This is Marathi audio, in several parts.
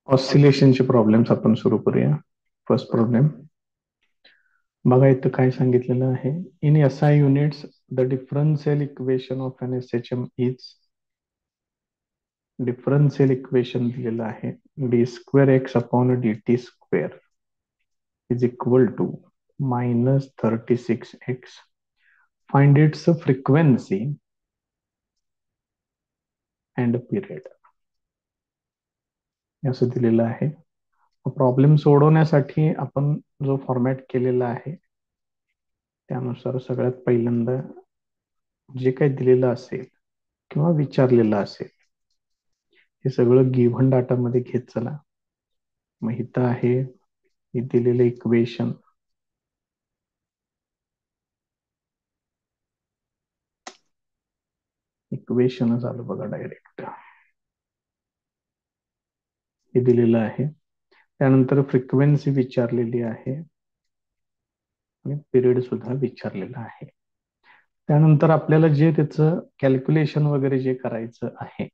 ऑसिलेशनचे प्रॉब्लेम्स आपण सुरू करूया. फर्स्ट प्रॉब्लेम बघा, इथं काय सांगितलेलं आहे. In SI units the differential equation of an SHM is, differential equation दिलेलं आहे d square x upon d t square is equal to -36x. Find its frequency and period, असं दिलेलं आहे. प्रॉब्लेम सोडवण्यासाठी आपण जो फॉर्मॅट केलेला आहे त्यानुसार सगळ्यात पहिल्यांदा जे काही दिलेलं असेल किंवा विचारलेलं असेल हे सगळं गिव्हन डाटामध्ये घेत चला. मग इथं आहे हे दिलेलं इक्वेशन, इक्वेशनच आलं बघा डायरेक्ट, हे दिलेलं आहे. त्यानंतर फ्रिक्वेन्सी विचारलेली आहे आणि पिरियड सुद्धा विचारलेला आहे. त्यानंतर आपल्याला जे त्याचं कॅल्क्युलेशन वगैरे जे करायचं आहे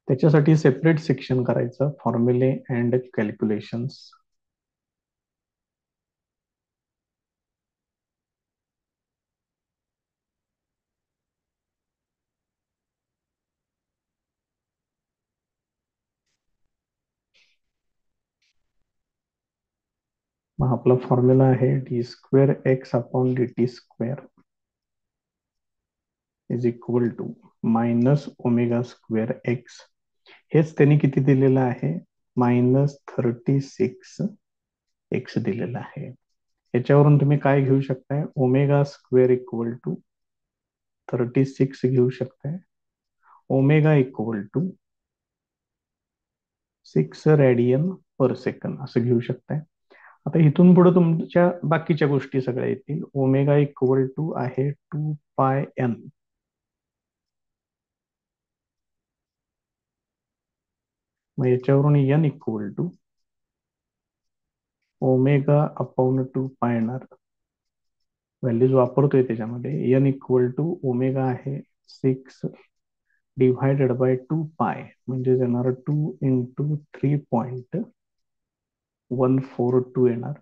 त्याच्यासाठी सेपरेट सेक्शन करायचं, फॉर्म्युले अँड कॅल्क्युलेशन्स. मग आपला फॉर्म्युला आहे d square x upon d t square is equal to -omega square x. हेच त्यांनी किती दिलेलं आहे, -36x दिलेलं आहे. याच्यावरून तुम्ही काय घेऊ शकताय, ओमेगा स्क्वेअर इक्वल टू 36 घेऊ शकताय, omega equal to 6 radian per second असं घेऊ शकताय. आता इथून पुढे तुमच्या बाकीच्या गोष्टी सगळ्या येतील. ओमेगा इक्वल टू आहे 2πn, मग याच्यावरून N equal to omega upon 2π येणार. व्हॅल्यूज वापरतोय त्याच्यामध्ये. एन इक्वल टू ओमेगा आहे 6 डिव्हायडेड बाय 2π, म्हणजे येणार 2 × 3.142 येणार.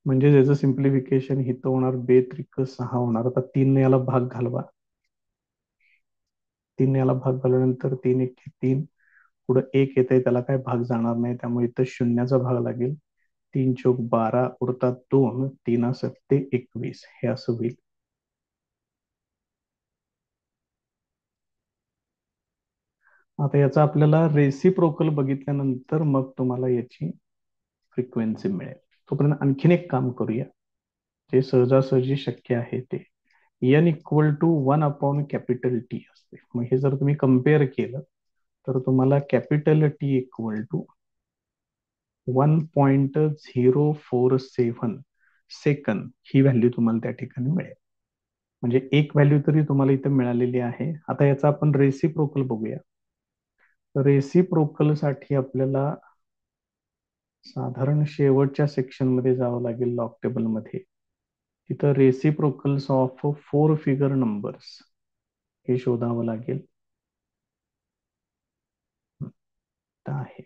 म्हणजे त्याचं सिम्प्लिफिकेशन इथं होणार 2×3=6 होणार. आता 3 याला भाग घालवा, 3 याला भाग घालवल्यानंतर 3×1=3, पुढे 1 येते त्याला काय भाग जाणार नाही, त्यामुळे इथं शून्याचा भाग लागेल. 3×4=12 उरतात 2, 3×7=21, हे असं होईल. आता याचा आपल्याला रेसिप्रोकल बघितल्यानंतर मग तुम्हाला याची फ्रिक्वेन्सी मिळेल. तोपर्यंत आणखीन एक काम करूया जे सहजासहजी शक्य आहे ते. N equal to capital T असते. मग हे जर तुम्ही कम्पेअर केलं तर तुम्हाला कॅपिटल टी इक्वल टू 1.047 ही व्हॅल्यू तुम्हाला त्या ठिकाणी मिळेल. म्हणजे एक व्हॅल्यू तरी तुम्हाला इथं मिळालेली आहे. आता याचा आपण रेसिप्रोकल बघूया. रेसिप्रोकल साठी आपल्याला साधारण शेवटच्या सेक्शन मध्ये जावं लागेल, लॉग टेबल मध्ये. तिथं रेसिप्रोकल्स ऑफ 4 फिगर नंबर्स हे शोधावं लागेल. आहे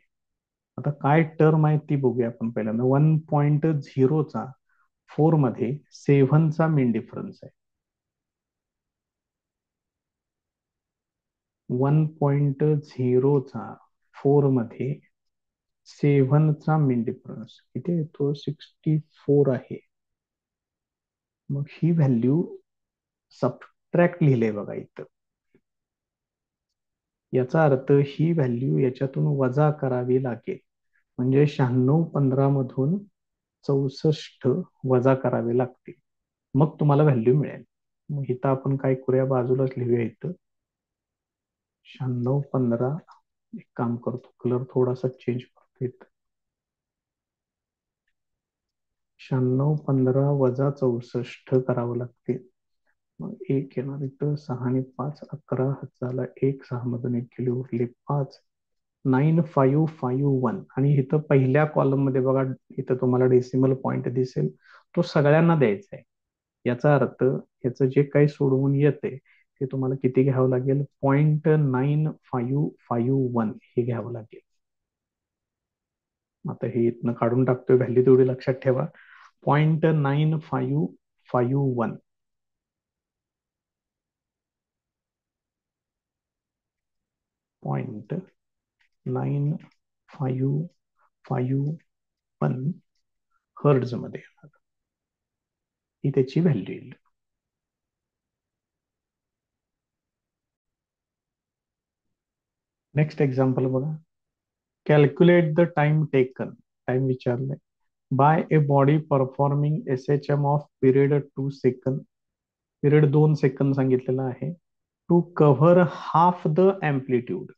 आता काय टर्म आहे ती बघूया आपण पहिल्यांदा. 1.0चा 4 मध्ये 7चा मीन डिफरन्स आहे. 1.0चा 4 मध्ये 7चा मीन डिफरन्स किती येतो, 64 आहे. मग ही व्हॅल्यू सबट्रॅक्ट लिहिले बघा इथं. याचा अर्थ ही व्हॅल्यू याच्यातून वजा करावी लागेल. म्हणजे 96 मधून 64 वजा करावे लागतील, मग तुम्हाला व्हॅल्यू मिळेल. मग इथं आपण काय करूया, बाजूलाच लिहूया इथं 96 एक काम करतो, कलर थोडासा चेंज करतो इथं. 96 वजा 64 करावं लागतील. मग 1 येणार इथं, 6 आणि 5 11, झाला 1, 6 मधून 1 गेले उरले 5, 9551. आणि इथं पहिल्या कॉलम मध्ये बघा, इथं तुम्हाला डेसिमल पॉइंट दिसेल, तो सगळ्यांना द्यायचा आहे. याचा अर्थ याचं जे काही सोडवून येते ते तुम्हाला किती घ्यावं लागेल? 0.9551 हे घ्यावं लागेल. आता हे इथनं काढून टाकतोय, व्हॅल्यू तेवढी लक्षात ठेवा. 0.9551. 0.9551 हर्ट्झ मध्ये ही त्याची व्हॅल्यू येईल. नेक्स्ट एक्झाम्पल बघा. Calculate the time taken. Time विचारलंय. By a body performing SHM of period 2 second. Period 2 second सांगितलेला आहे. To cover half the amplitude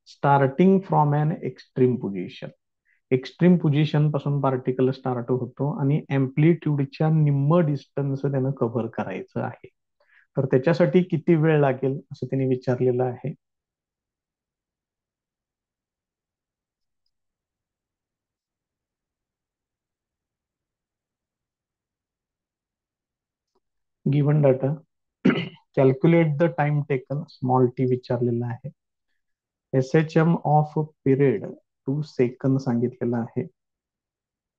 starting from an extreme position. Extreme position पासून पार्टिकल स्टार्ट होतो आणि एम्प्लिट्यूडच्या निम्म डिस्टन्स त्यानं कव्हर करायचं आहे. तर त्याच्यासाठी किती वेळ लागेल असं त्यांनी विचारलेलं आहे. Given data. Calculate the time taken. Small T विचारलेला आहे. SHM ऑफ पिरियड 2 सेकंद सांगितलेलं आहे.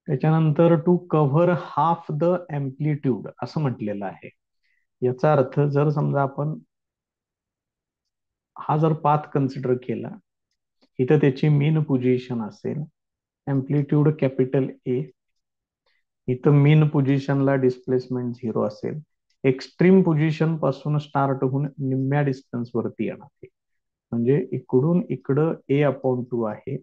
त्याच्यानंतर to cover half the amplitude असं म्हटलेलं आहे. याचा अर्थ जर समजा आपण हा जर पाथ कन्सिडर केला, इथं त्याची मीन पोझिशन असेल, एम्प्लिट्यूड कॅपिटल ए, इथं मीन पोझिशनला डिस्प्लेसमेंट 0 असेल, एक्स्ट्रीम पोझिशन पासून स्टार्ट होऊन निम्म्या डिस्टन्स वरती येणार आहे. म्हणजे इकडून इकडं A/2 आहे.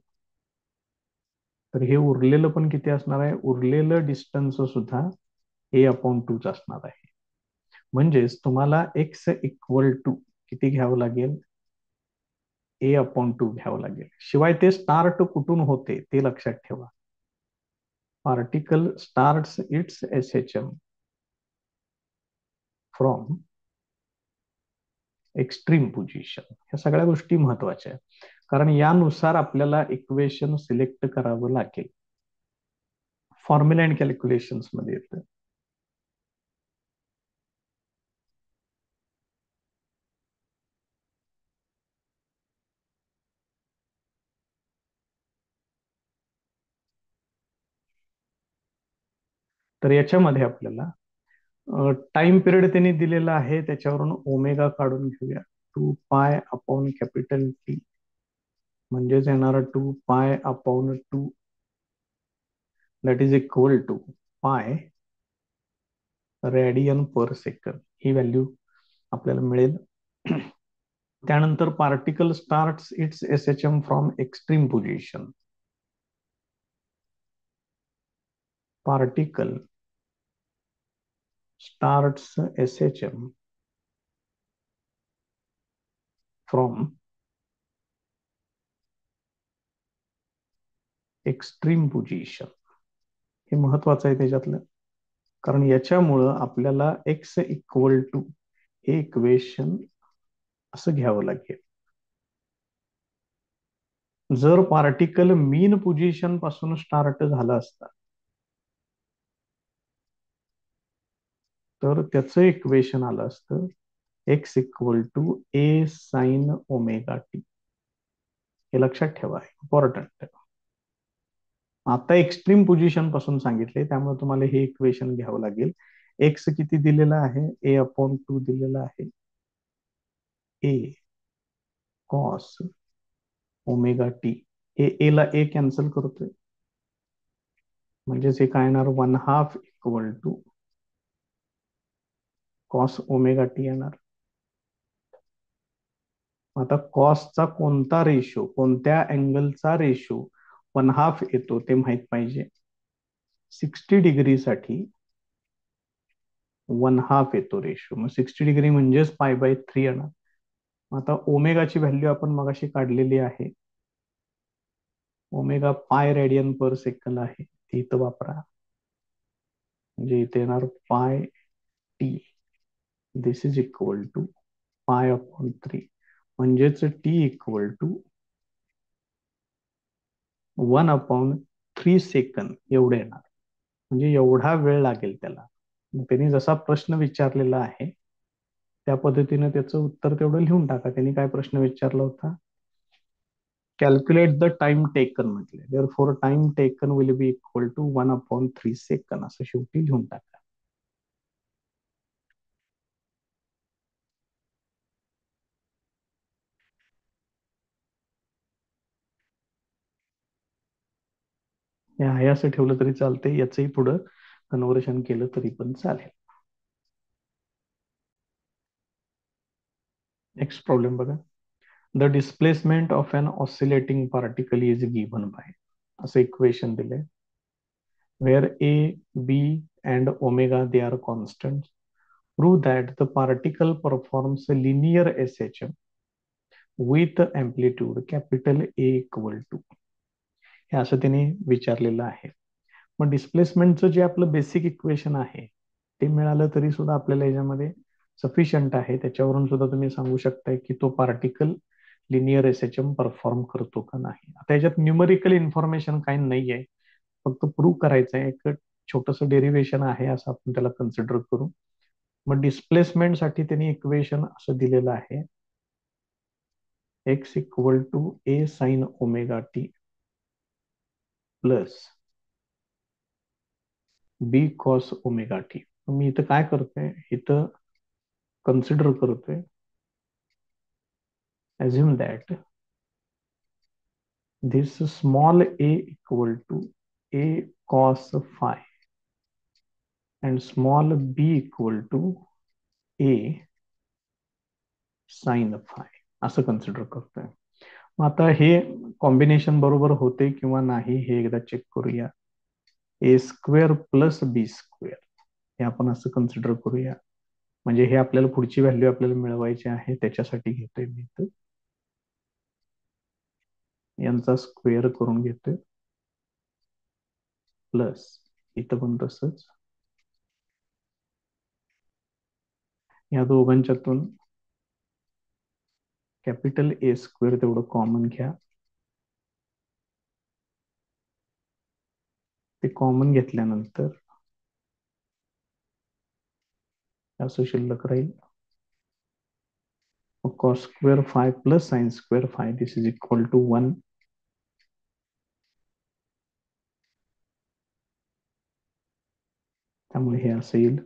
तर हे उरलेलं पण किती असणार आहे? उरलेलं डिस्टन्स सुद्धा A/2 असणार आहे. म्हणजेच तुम्हाला x इक्वल टू किती घ्यावं लागेल? A/2 घ्यावं लागेल. शिवाय ते स्टार्ट कुठून होते ते लक्षात ठेवा. Particle starts its SHM from extreme position. ह्या सगळ्या गोष्टी महत्वाच्या आहेत, कारण यानुसार आपल्याला इक्वेशन सिलेक्ट करावं लागेल. फॉर्म्युला अँड कॅल्क्युलेशन्स मध्ये येतं. तर याच्यामध्ये आपल्याला टाइम पिरियड त्यांनी दिलेला आहे, त्याच्यावरून ओमेगा काढून घेऊया. 2π/T म्हणजेच येणार 2π/2 that is equal to pi radian per second. ही व्हॅल्यू आपल्याला मिळेल. त्यानंतर particle starts its SHM from extreme position. Particle starts SHM from extreme position. हे महत्वाचं आहे त्याच्यातलं, कारण याच्यामुळं आपल्याला x इक्वल टू हे इक्वेशन असं घ्यावं लागेल. जर पार्टिकल मीन पोझिशन पासून स्टार्ट झाला असता तर त्याचं इक्वेशन आलं असतं x equal to A sin ωt. हे लक्षात ठेवा, इम्पॉर्टंट. आता एक्स्ट्रीम पोझिशन पासून सांगितले, त्यामुळे तुम्हाला हे इक्वेशन घ्यावं लागेल. एक्स किती दिलेला आहे? A/2 दिलेला आहे. A cos ωt. हे ए ला ए कॅन्सल करतोय, म्हणजेच हे काय येणार? 1/2 इक्वल टू cos ωt येणार. आता कॉसचा कोणता रेशो, कोणत्या अँगलचा रेशो 1/2 येतो ते माहित पाहिजे. 60 डिग्री साठी 1/2 येतो रेशो. मग 60 डिग्री म्हणजेच π/3 येणार. आता ओमेगाची व्हॅल्यू आपण मगाशी काढलेली आहे. ओमेगा पाय रेडियन पर सेकंद आहे, ती इथं वापरा. म्हणजे इथे येणार πt. This is equal to π/3. म्हणजेच t इक्वल टू 1/3 सेकंद एवढे येणार. म्हणजे एवढा वेळ लागेल त्याला. त्यांनी जसा प्रश्न विचारलेला आहे त्या पद्धतीने त्याचं उत्तर तेवढं लिहून टाका. त्यांनी काय प्रश्न विचारला होता? कॅल्क्युलेट द टाइम टेकन म्हटले. Therefore time taken will be equal to 1/3 second असं शेवटी लिहून टाका. हे असं ठेवलं तरी चालते. याचंही पुढं कन्व्हर्शन केलं तरी पण चालेल. नेक्स्ट प्रॉब्लेम बघा. The displacement of an oscillating particle is given by, असं इक्वेशन दिलंय. Where A, B, and omega they are constants. Prove that the particle performs a linear SHM with amplitude capital A equal to. हे असं त्यांनी विचारलेलं आहे. मग डिस्प्लेसमेंटचं जे आपलं बेसिक इक्वेशन आहे ते मिळालं तरी सुद्धा आपल्याला याच्यामध्ये सफिशियंट आहे. त्याच्यावरून सुद्धा तुम्ही सांगू शकताय की तो पार्टिकल लिनियर एसएचएम परफॉर्म करतो का नाही. आता याच्यात न्यूमरिकल इन्फॉर्मेशन काही नाहीये, फक्त प्रूव्ह करायचं आहे. एक छोटस डेरिव्हेशन आहे असं आपण त्याला कन्सिडर करू. मग डिस्प्लेसमेंटसाठी त्यांनी इक्वेशन असं दिलेलं आहे, x equal to a sine omega t plus b cos omega t. मी इथं काय करतोय, इथं कन्सिडर करतोय, assume that this small a equal to a cos phi and small b equal to a sin phi असं कन्सिडर करतोय. मग आता हे कॉम्बिनेशन बरोबर होते किंवा नाही हे एकदा चेक करूया. ए स्क्वेअर प्लस बी स्क्वेअर हे आपण असं कन्सिडर करूया. म्हणजे हे आपल्याला पुढची व्हॅल्यू आपल्याला मिळवायची आहे, त्याच्यासाठी घेतोय मी इथं. यांचा स्क्वेअर करून घेतोय प्लस इथं पण तसंच. या दोघांच्यातून कॅपिटल ए स्क्वेअर तेवढं कॉमन घ्या. ते कॉमन घेतल्यानंतर असं शिल्लक राहील. cos square phi plus sin square phi, this is equal to 1. त्यामुळे हे असं येईल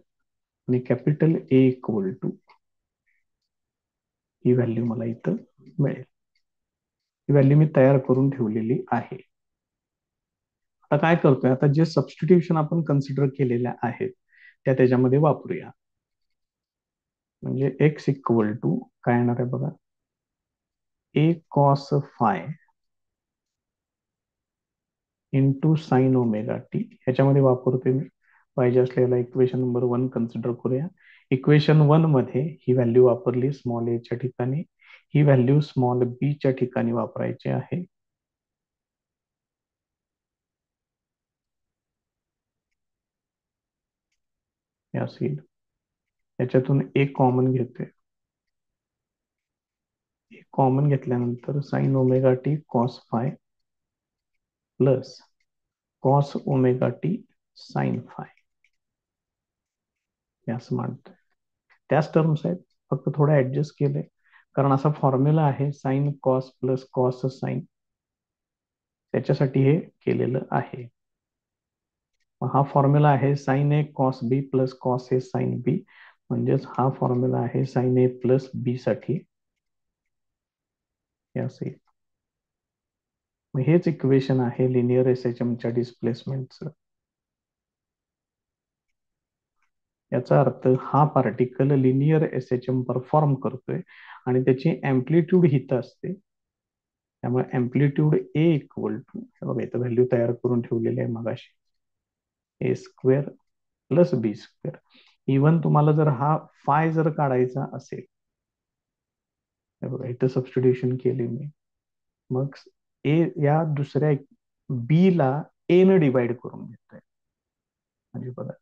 आणि कॅपिटल ए इक्वल टू ही व्हॅल्यू मला इथं मिळेल. ही व्हॅल्यू मी तयार करून ठेवलेली आहे. आता काय करतोय, आता जे सबस्टिट्यूशन आपण कन्सिडर केलेल्या आहेत त्या त्याच्यामध्ये वापरूया. म्हणजे एक्स इक्वल टू काय येणार आहे बघा, a cos phi into sine omega t. ह्याच्यामध्ये वापरतोय मी. पाहिजे असलेला इक्वेशन नंबर 1 कन्सिडर करूया. इक्वेशन 1 मध्ये ही व्हॅल्यू वापरली स्मॉल ए च्या ठिकाणी, ही व्हॅल्यू स्मॉल बी च्या ठिकाणी वापरायची आहे. असेल याच्यातून एक कॉमन घेतोय. एक कॉमन घेतल्यानंतर sine omega t cos phi plus cos omega t sine phi असं मानतोय. त्याच टर्म्स आहेत, फक्त थोडं ऍडजस्ट केलंय. कारण असा फॉर्म्युला आहे sine cos plus cos sine, त्याच्यासाठी हे केलेलं आहे. हा फॉर्म्युला आहे sign A cos B plus cos A sine B. म्हणजेच हा फॉर्म्युला आहे साइन ए प्लस बी साठी. असेल हेच इक्वेशन आहे लिनियर एसएचएम च्या डिस्प्लेसमेंटचं. याचा अर्थ हा पार्टिकल लिनियर एसएचएम परफॉर्म करतोय आणि त्याची अँप्लिट्यूड हित असते. त्यामुळे अँप्लिट्यूड ए इक्वल टू, बघा इथं व्हॅल्यू तयार करून ठेवलेली आहे मगाशी, ए स्क्वेअर प्लस बी स्क्वेअर. इव्हन तुम्हाला जर हा फाय जर काढायचा असेल, बघा इथं सबस्टिट्यूशन केले मी, मग ए या दुसऱ्या बी ला ए न डिवाइड करून घेतोय. म्हणजे बघा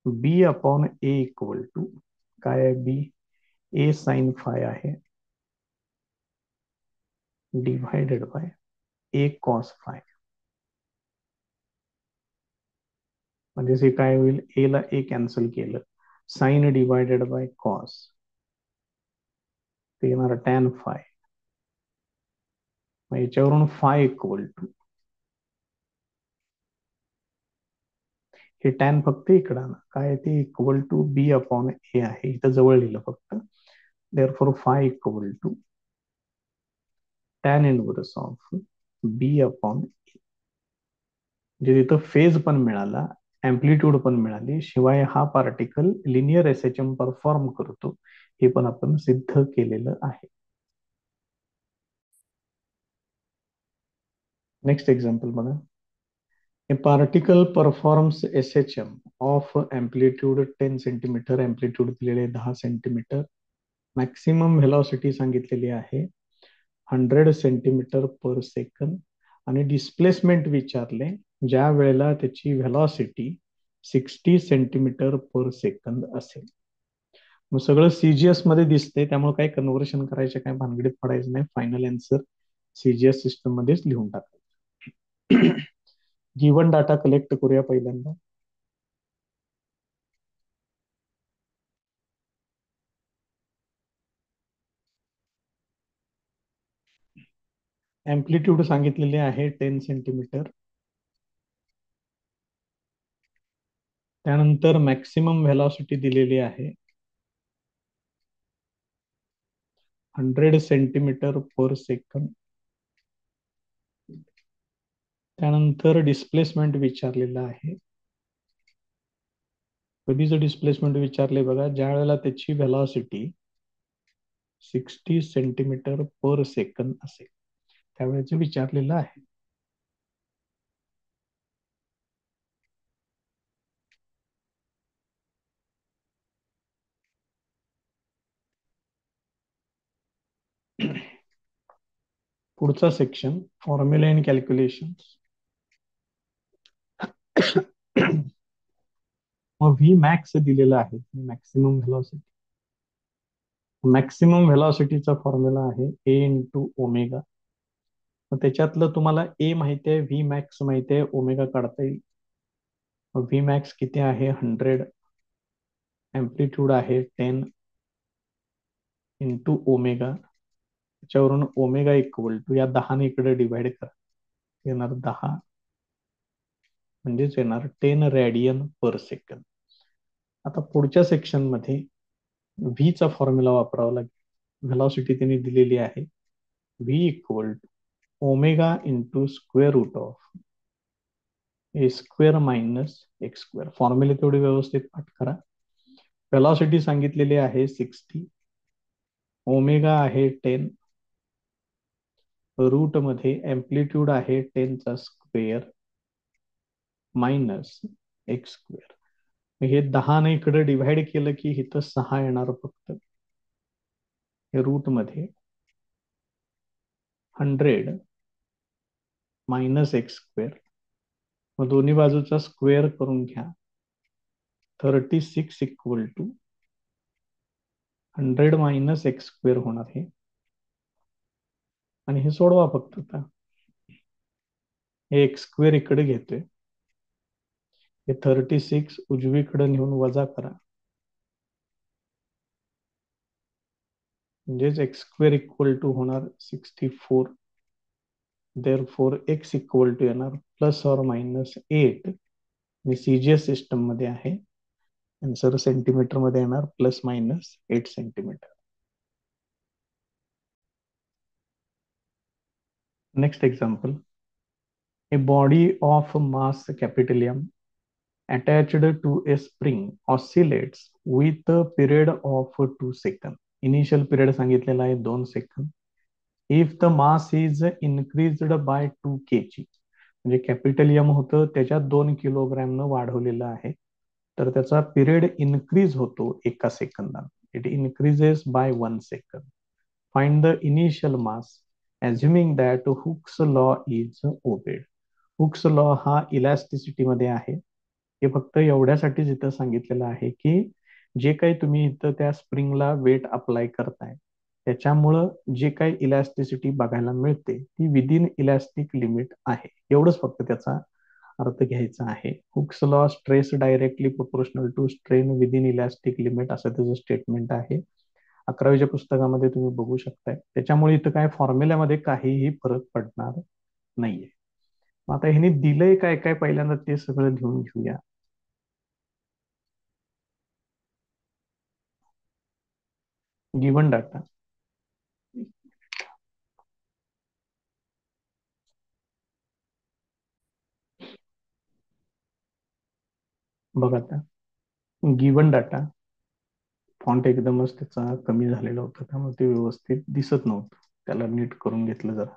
B upon A equal to काय आहे, बी ए साइन फाय आहे divided by A cos phi. म्हणजे हे काय होईल, ए ला ए कॅन्सल केलं, साइन डिवायडेड बाय कॉस, ते येणार टॅन फाय. मग याच्यावरून फाय इक्वल टू, हे टॅन फक्त इकडं ना काय ते equal to B upon A आहे, इथं जवळ लिहिलं फक्त. Therefore phi equal to tan inverse of B upon, म्हणजे तिथं फेज पण मिळाला, अँप्लिट्यूड पण मिळाली, शिवाय हा पार्टिकल लिनियर एसएचएम परफॉर्म करतो, हे पण आपण सिद्ध केलेलं आहे. नेक्स्ट एक्झाम्पल बघा. A particle performs SHM of amplitude 10 centimetre, amplitude दिलेले 10 सेंटीमीटर, मॅक्सिमम व्हेलॉसिटी सांगितलेली आहे 100 सेंटीमीटर पर सेकंद, आणि डिस्प्लेसमेंट विचारले ज्या वेळेला त्याची व्हेलॉसिटी 60 सेंटीमीटर पर सेकंद असेल. मग सगळं सीजीएस मध्ये दिसते, त्यामुळे काही कन्व्हर्शन करायचे, काय भानगडीत पडायचं नाही, फायनल आन्सर सीजीएस सिस्टम मध्येच लिहून टाकायचं. गिवन डाटा कलेक्ट करूया पहिल्यांदा. अँप्लिट्यूड सांगितलेले आहे 10 सेंटीमीटर, त्यानंतर मॅक्सिमम व्हेलॉसिटी दिलेली आहे 100 सेंटीमीटर पर सेकंद, त्यानंतर डिस्प्लेसमेंट विचारलेलं आहे. कधीच डिस्प्लेसमेंट विचारले बघा, ज्या वेळेला त्याची व्हेलॉसिटी 60 सेंटीमीटर पर सेकंद असेल त्यावेळेच विचारलेलं आहे. पुढचा सेक्शन फॉर्म्युला अँड कॅल्क्युलेशन. मग व्ही मॅक्स दिलेला आहे, मॅक्सिमम व्हेलॉसिटी. मॅक्सिमम व्हेलॉसिटीचा फॉर्म्युला आहे ए इंटू ओमेगा. मग त्याच्यातलं तुम्हाला ए माहिती आहे, व्ही मॅक्स माहिती आहे, ओमेगा काढता येईल. मग व्ही मॅक्स किती आहे 100, अँप्लिट्यूड आहे 10 इंटू ओमेगा, त्याच्यावरून ओमेगा इक्वल टू या 10 ने इकडे डिवाइड करा, येणार 10, म्हणजेच येणार 10 रेडियन पर सेकंद. आता पुढच्या सेक्शन मध्ये व्ही चा फॉर्म्युला वापरावा लागेल. व्हेलॉसिटी त्यांनी दिलेली आहे, v equal to omega into square root of a square minus x square. फॉर्म्युले तेवढे व्यवस्थित पाठ करा. व्हेलॉसिटी सांगितलेली आहे 60, ओमेगा आहे 10, रूट मध्ये अँप्लिट्यूड आहे 10 चा स्क्वेअर मायनस एक्स स्क्वेअर. हे 10 ने इकडे डिव्हाइड केलं की इथं 6 येणार फक्त. हे रूट मध्ये 100 मायनस एक्स स्क्वेअर, मग दोन्ही बाजूचा स्क्वेअर करून घ्या, 36 equal to 100 minus x square होणार हे, आणि हे सोडवा फक्त. आता हे एक्स स्क्वेअर इकडे घेतोय, हे 36 उजवीकडे नेऊन वजा करा, म्हणजेच एक्स स्क्वेअर इक्वल टू होणार 64. देअरफॉर एक्स इक्वल टू येणार plus or minus 8. Me CGS system मध्ये आहे, आन्सर सेंटीमीटर मध्ये येणार plus minus 8 centimetre. Next example. A body of mass capital M attached to a spring oscillates with a period of 2 seconds. Initial period सांगितलेला आहे 2 second. If the mass is increased by 2 kg, म्हणजे कॅपिटल एम होतं त्याच्यात 2 किलोग्रॅम न वाढवलेलं आहे, तर त्याचा पिरियड इन्क्रीज होतो 1 सेकंदात. इट इन्क्रीजेस बाय 1 सेकंद. Find the initial mass assuming that Hooke's law is obeyed. Hooke's law हा इलॅस्टिसिटी मध्ये आहे. हे फक्त एवढ्यासाठीच इथं सांगितलेलं आहे की जे काही तुम्ही इथं त्या स्प्रिंगला वेट अप्लाय करताय त्याच्यामुळं जे काही इलॅस्टिसिटी बघायला मिळते ती विदिन इलॅस्टिक लिमिट आहे, एवढंच फक्त त्याचा अर्थ घ्यायचा आहे. Hooke's law, stress directly proportional to strain within elastic limit, असं त्याचं स्टेटमेंट आहे. 11वीच्या पुस्तकामध्ये तुम्ही बघू शकताय. त्याच्यामुळे इथं काय फॉर्म्युल्यामध्ये काहीही फरक पडणार नाहीये. आता ह्याने दिलंय काय काय पहिल्यांदा ते सगळं लिहून घेऊया. गिवन डाटा, बघा आता गिवन डाटा, फॉन्ट एकदमच त्याचा कमी झालेला होता त्यामुळे ते व्यवस्थित दिसत नव्हतं. त्याला नीट करून घेतलं जरा.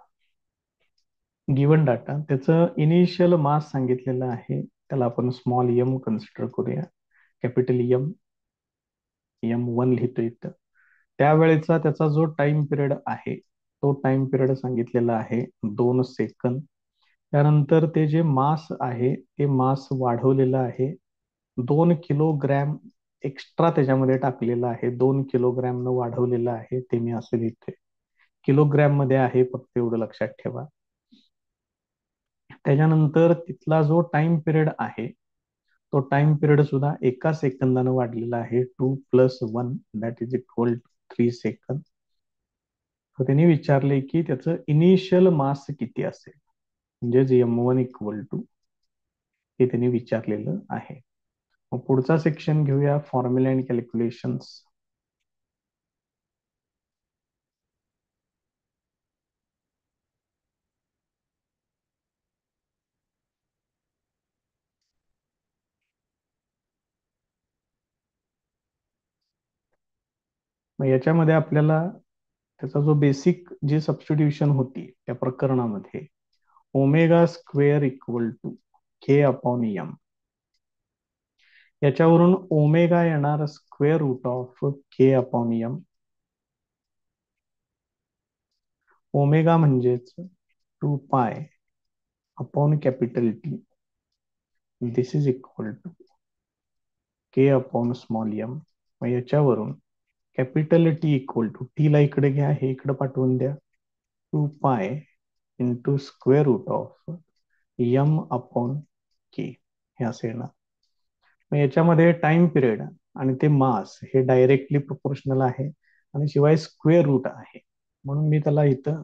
गिवन डाटा, त्याचं इनिशियल मास सांगितलेलं आहे, त्याला आपण स्मॉल एम कन्सिडर करूया. कॅपिटल एम, M1 लिहितो इथं. त्यावेळेचा त्याचा जो टाइम पिरियड आहे तो टाइम पिरियड सांगितलेला आहे 2 सेकंद. त्यानंतर ते जे मास आहे ते मास वाढवलेलं आहे 2 किलोग्रॅम, एक्स्ट्रा त्याच्यामध्ये टाकलेलं आहे, 2 किलोग्रॅम न वाढवलेलं आहे, ते मी असं लिहितोय. किलोग्रॅम मध्ये आहे फक्त, एवढं लक्षात ठेवा. त्याच्यानंतर तिथला जो टाइम पिरियड आहे तो टाइम पिरियड सुद्धा 1 सेकंदानं वाढलेला आहे. 2 + 1 दॅट इज इक्वल टू 3 सेकंद. तर त्यांनी विचारले की त्याचं इनिशियल मास किती असेल, म्हणजेच M1 इक्वल टू, हे त्यांनी विचारलेलं आहे. मग पुढचा सेक्शन घेऊया, फॉर्म्युला अँड कॅल्क्युलेशन्स. मग याच्यामध्ये आपल्याला त्याचा जो बेसिक जी सबस्टिट्यूशन होती त्या प्रकरणामध्ये, omega square equal to K/M, याच्यावरून ओमेगा येणार square root of K/M. Omega म्हणजेच 2π/T, this is equal to K/m. मग याच्यावरून capital T equal to, T ला इकडे घ्या, हे इकडे पाठवून द्या, 2π × स्क्वेअर रूट ऑफ M/K, हे असे येणार. मग याच्यामध्ये टाइम पिरियड आणि ते मास हे डायरेक्टली प्रोपोर्शनल आहे आणि शिवाय स्क्वेअर रूट आहे, म्हणून मी त्याला इथं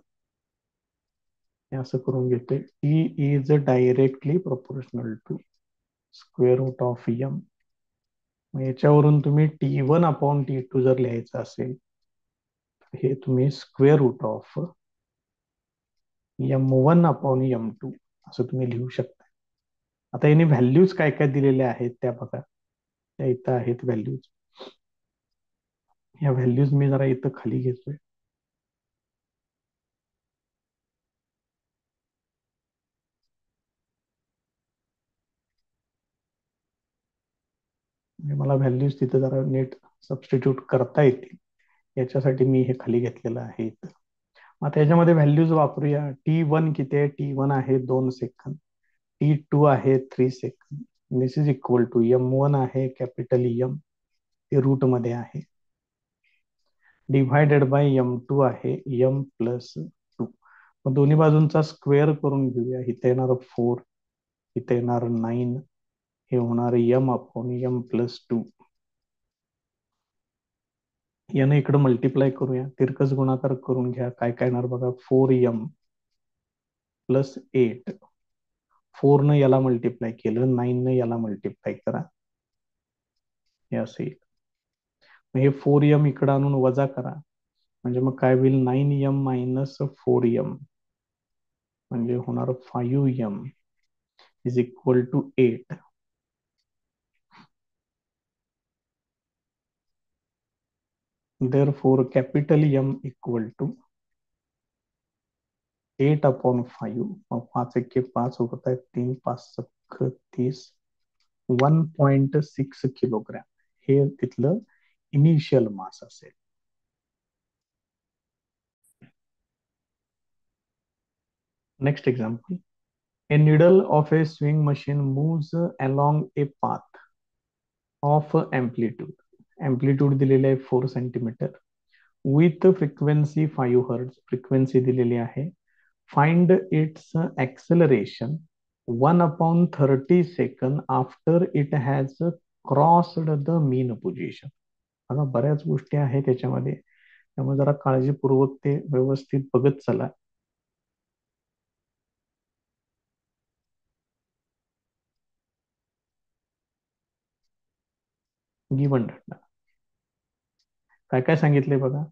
हे असं करून घेते, T is directly proportional to square root of M. मग याच्यावरून तुम्ही T1/T2 जर लिहायचं असेल, हे तुम्ही स्क्वेअर रूट ऑफ M1/M2 असं तुम्ही लिहू शकता. आता याने व्हॅल्यूज काय काय दिलेल्या आहेत त्या बघा, त्या इथं आहेत व्हॅल्यूज. या व्हॅल्यूज मी जरा इथं खाली घेतोय. म्हणजे मला व्हॅल्यूज तिथं जरा नीट सबस्टिट्यूट करता येतील याच्यासाठी मी हे खाली घेतलेलं आहे इथं. आता याच्यामध्ये व्हॅल्यूज वापरूया. T1 किती आहे? T1 आहे 2 सेकंद. T2 आहे 3 सेकंद. This is equal to M1 आहे कॅपिटल M, ते रूट मध्ये आहे, डिव्हायडेड बाय M2 आहे M+2. मग दोन्ही बाजूंचा स्क्वेअर करून घेऊया. इथे येणार 4, इथे येणार 9, हे होणार M/M+2. यानं इकडे मल्टिप्लाय करूया, तिरकस गुणाकार करून घ्या. काय काय येणार बघा, 4M+8. 4 न याला मल्टिप्लाय केलं, 9 न याला मल्टिप्लाय करा, हे असेल. हे 4M इकडे आणून वजा करा, म्हणजे मग काय होईल, 9M - 4M, म्हणजे होणार 5M is equal to 8. Therefore capital M equal to 8/5. मग 5 × 5 होत आहेत 3, 5 × 30, 1.6 किलोग्रॅम हे तिथलं इनिशियल मास असेल. Next example, A needle of A swing machine moves along a path of amplitude. Amplitude दिलेले आहे 4 centimetre, with frequency 5 hertz. Frequency दिलेली आहे. Find its acceleration 1/30 second after it has crossed the mean position. आता बऱ्याच गोष्टी आहेत त्याच्यामध्ये, त्यामुळे जरा काळजीपूर्वक ते व्यवस्थित बघत चला. गिवन डाटा काय काय सांगितले बघा.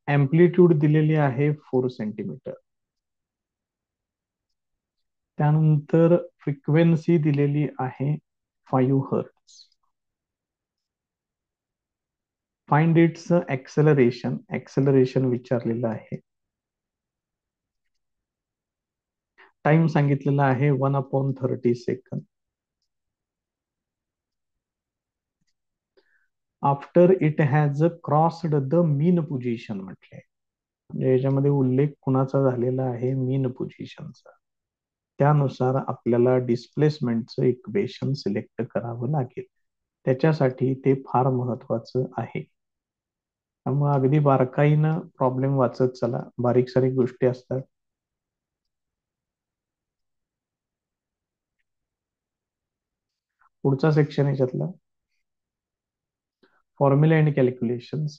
अँप्लिट्यूड दिलेली आहे 4 सेंटीमीटर. त्यानंतर फ्रिक्वेन्सी दिलेली आहे 5 hertz. Find its acceleration, acceleration विचारलेलं आहे. टाइम सांगितलेला आहे 1/30 second. After it has crossed the mean position म्हटलंय, म्हणजे याच्यामध्ये उल्लेख कुणाचा झालेला आहे, मीन पोझिशनचा. त्यानुसार आपल्याला डिस्प्लेसमेंटचं इक्वेशन सिलेक्ट करावं लागेल. त्याच्यासाठी ते फार महत्वाचं आहे. त्यामुळे अगदी बारकाईनं प्रॉब्लेम वाचत चला, बारीक सारीक गोष्टी असतात. पुढचा सेक्शन याच्यातला फॉर्म्युला अँड कॅल्क्युलेशन्स.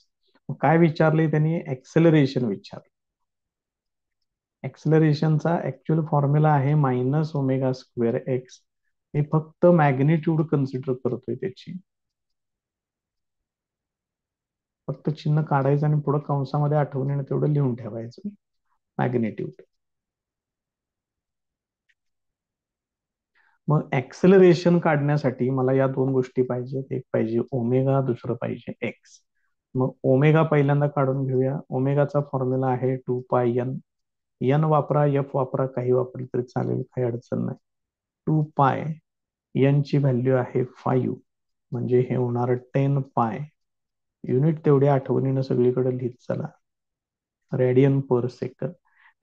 काय विचारले त्यांनी, ऍक्सेलरेशन विचारलं. ऍक्सेलरेशनचा ऍक्च्युअल फॉर्म्युला आहे -ω²x. मी फक्त मॅग्निट्यूड कन्सिडर करतोय त्याची. फक्त चिन्ह काढायचं आणि पुढे कंसामध्ये आठवणीने तेवढं लिहून ठेवायचं, मॅग्निट्यूड. मग ऍक्सेलरेशन काढण्यासाठी मला या दोन गोष्टी पाहिजेत. एक पाहिजे ओमेगा, दुसरं पाहिजे एक्स. मग ओमेगा पहिल्यांदा काढून घेऊया. ओमेगाचा फॉर्म्युला आहे 2πn. एन वापरा, एफ वापरा, काही वापरलं तरी चालेल, काही अडचण नाही. 2π, एन ची व्हॅल्यू आहे 5, म्हणजे हे होणार 10π. युनिट तेवढे आठवणीनं सगळीकडे लिहित चला, रेडियन पर सेकंद.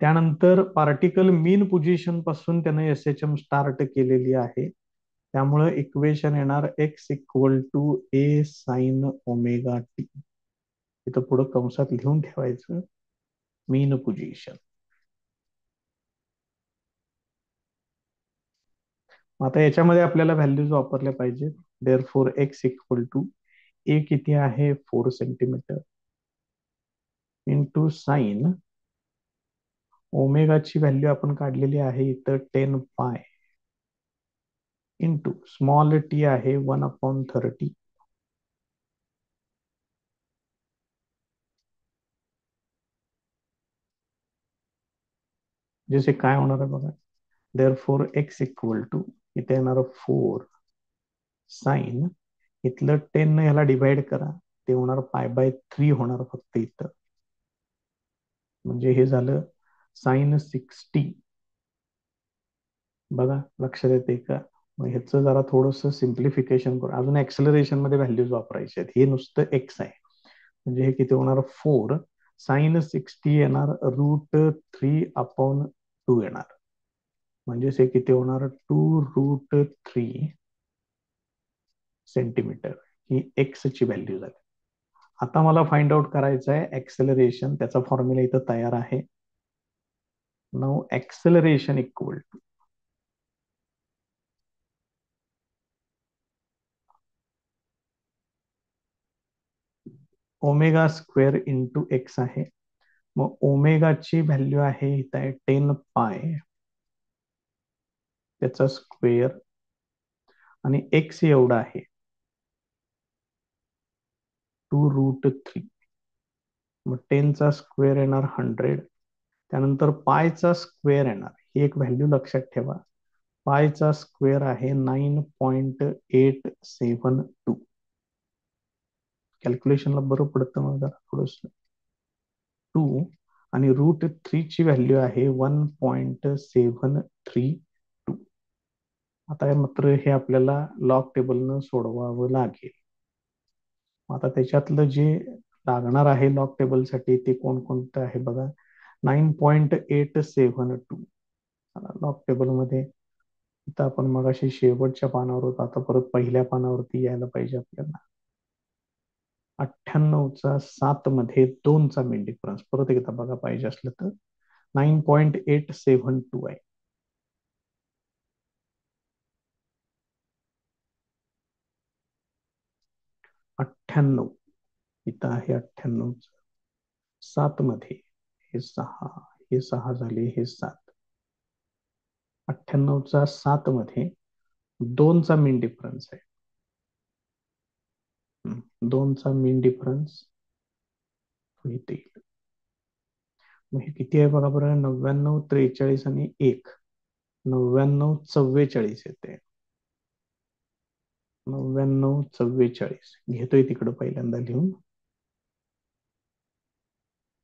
त्यानंतर पार्टिकल मीन पोझिशन पासून त्यानं SHM स्टार्ट केलेली आहे. त्यामुळे इक्वेशन येणार x = a sin ω t. इथं पुढे कंसात लिहून ठेवायचं मीन पोझिशन. आता याच्यामध्ये आपल्याला व्हॅल्यूज वापरल्या पाहिजेत. देअरफॉर x = a किती आहे 4 सेंटीमीटर इंटू साइन ओमेगाची व्हॅल्यू आपण काढलेली आहे इथं 10π इंटू स्मॉल टी आहे 1/30. जसे काय होणार आहे बघा. देअरफॉर x = इथे येणार 4 साइन, इथलं 10 ने ह्याला डिवाइड करा, ते होणार π/3 होणार फक्त इथं. म्हणजे हे झालं sin 60. बघा लक्षात येते का. मग ह्याचं जरा थोडंसं सिम्प्लिफिकेशन करू. अजून ऍक्सेलरेशन मध्ये व्हॅल्यूज वापरायचे आहेत. हे नुसतं एक्स आहे, म्हणजे हे किती होणार 4 sin 60 येणार √3/2 येणार. म्हणजेच हे किती होणार 2√3 सेंटीमीटर. ही एक्स ची व्हॅल्यू झाली. आता मला फाइंड आउट करायचं आहे ऍक्सेलरेशन. त्याचा फॉर्म्युला इथं तयार आहे. Now acceleration equal to ω² into x आहे. मग ओमेगाची व्हॅल्यू आहे इथं आहे 10π, त्याचा स्क्वेअर, आणि एक्स एवढा आहे 2√3. मग 10चा स्क्वेअर येणार 100. त्यानंतर पायचा स्क्वेअर येणार. ही एक व्हॅल्यू लक्षात ठेवा. पायचा स्क्वेअर आहे 9.872. कॅल्क्युलेशनला बरं पडतं मग जरा थोडस. 2 आणि √3 ची व्हॅल्यू आहे 1.732. आता मात्र हे आपल्याला लॉग टेबलनं सोडवावं लागेल. आता त्याच्यातलं जे लागणार आहे लॉग टेबलसाठी ते कोणकोणतं आहे बघा. 9.872 लॉग टेबलमध्ये. इथं आपण मग अशी शेवटच्या पानावर होतो, आता परत पहिल्या पानावरती यायला पाहिजे आपल्याला. 98चा 7 मध्ये 2चा मिन डिफरन्स परत एकदा बघा पाहिजे असलं तर 9.872 आहे. 98, इथं आहे 98, 7 मध्ये हे 6, हे 6 झाले, हे 7, 98चा 7 मध्ये 2चा मीन डिफरन्स आहे. 2चा मीन डिफरन्स इथे येईल. मग हे किती आहे बघा बरं, 99, 43 आणि 1, 99, 44 येते. 99, 44 घेतोय तिकडं पहिल्यांदा लिहून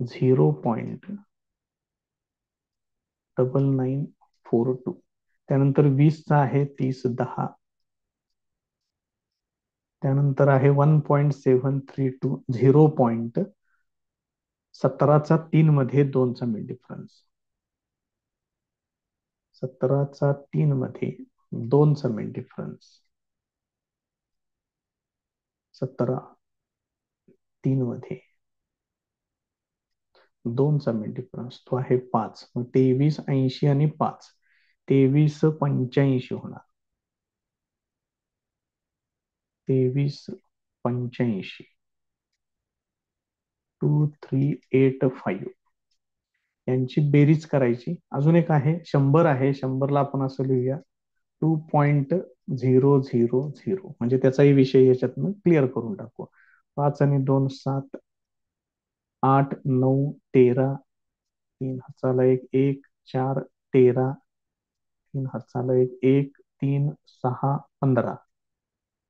0.9942. त्यानंतर 20चा आहे 30, 10. त्यानंतर आहे 1.732, 0.17चा 3 मध्ये 2चा मिड डिफरन्स, 17चा 3 मध्ये 2चा मिड डिफरन्स, 17, 3 मध्ये 2चा मिड डिफरन्स तो आहे 5. मग 23, 80 आणि 5, 23, 85 होणार. 23, 85, 2385 यांची बेरीज करायची. अजून एक आहे 100 आहे, 100ला आपण असं लिहूया 2.000, म्हणजे त्याचाही विषय याच्यातनं क्लिअर करून टाकू. 5 आणि 2, 7, 8, 9, 13, 3 हाताला 1, 1, 4, 13, 3 हाताला 1, 1, 3, 6, 15,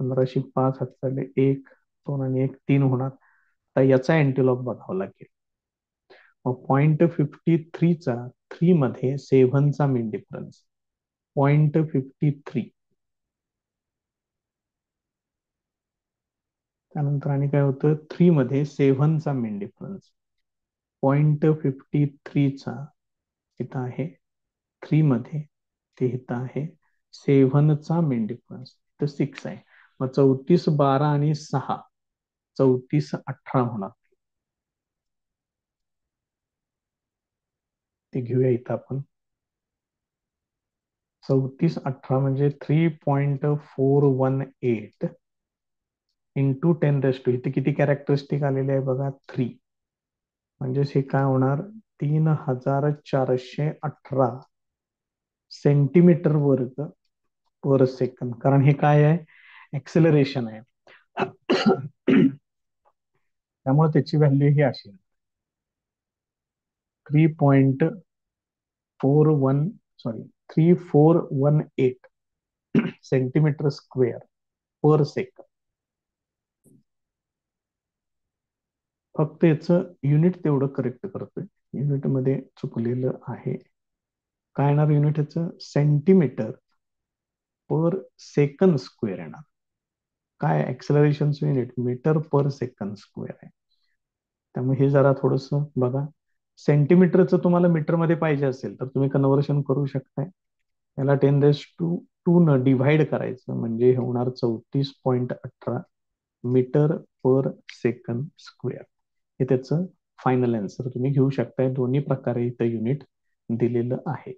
15शी 5 हाताले 1, 2 आणि 1, 3 होणार. तर याचा अँटीलॉग बघावा लागेल. मग 0.53चा 3 मध्ये 7चा मीन डिफरन्स, 0.53. त्यानंतर आणि काय होतं, 3 मध्ये 7चा मीन डिफरन्स, 0.53चा इथं आहे 3 मध्ये, ते इथं आहे 7चा मीन डिफरन्स, तर 6 आहे. मग 34, 12 आणि 6, 34, 18 होणार. ते घेऊया इथं आपण. 34, 18 म्हणजे 3.418 इंटू 10 इथे किती कॅरेक्टरिस्टिक आलेले आहे बघा, 3. म्हणजेच हे काय होणार, 3418 सेंटीमीटर वर्ग पर सेकंद. कारण हे काय आहे, ऍक्सेलरेशन आहे. त्यामुळे त्याची व्हॅल्यू ही अशी 3418 सेंटीमीटर स्क्वेअर पर सेकंद. फक्त याचं युनिट तेवढं करेक्ट करतोय, युनिट मध्ये चुकलेलं आहे. काय येणार युनिट याचं, सेंटीमीटर पर सेकंद स्क्वेअर येणार. काय ऍक्सेलरेशनचं unit metre per second square आहे. त्यामुळे हे जरा थोडस बघा. सेंटीमीटरचं तुम्हाला मीटरमध्ये पाहिजे असेल तर तुम्ही कन्व्हर्शन करू शकताय. याला 10⁻²2 न डिव्हाइड करायचं म्हणजे हे होणार 34.18 मीटर पर सेकंद स्क्वेअर. हे त्याचं फायनल आन्सर तुम्ही घेऊ शकताय. दोन्ही प्रकारे इथं युनिट दिलेलं आहे.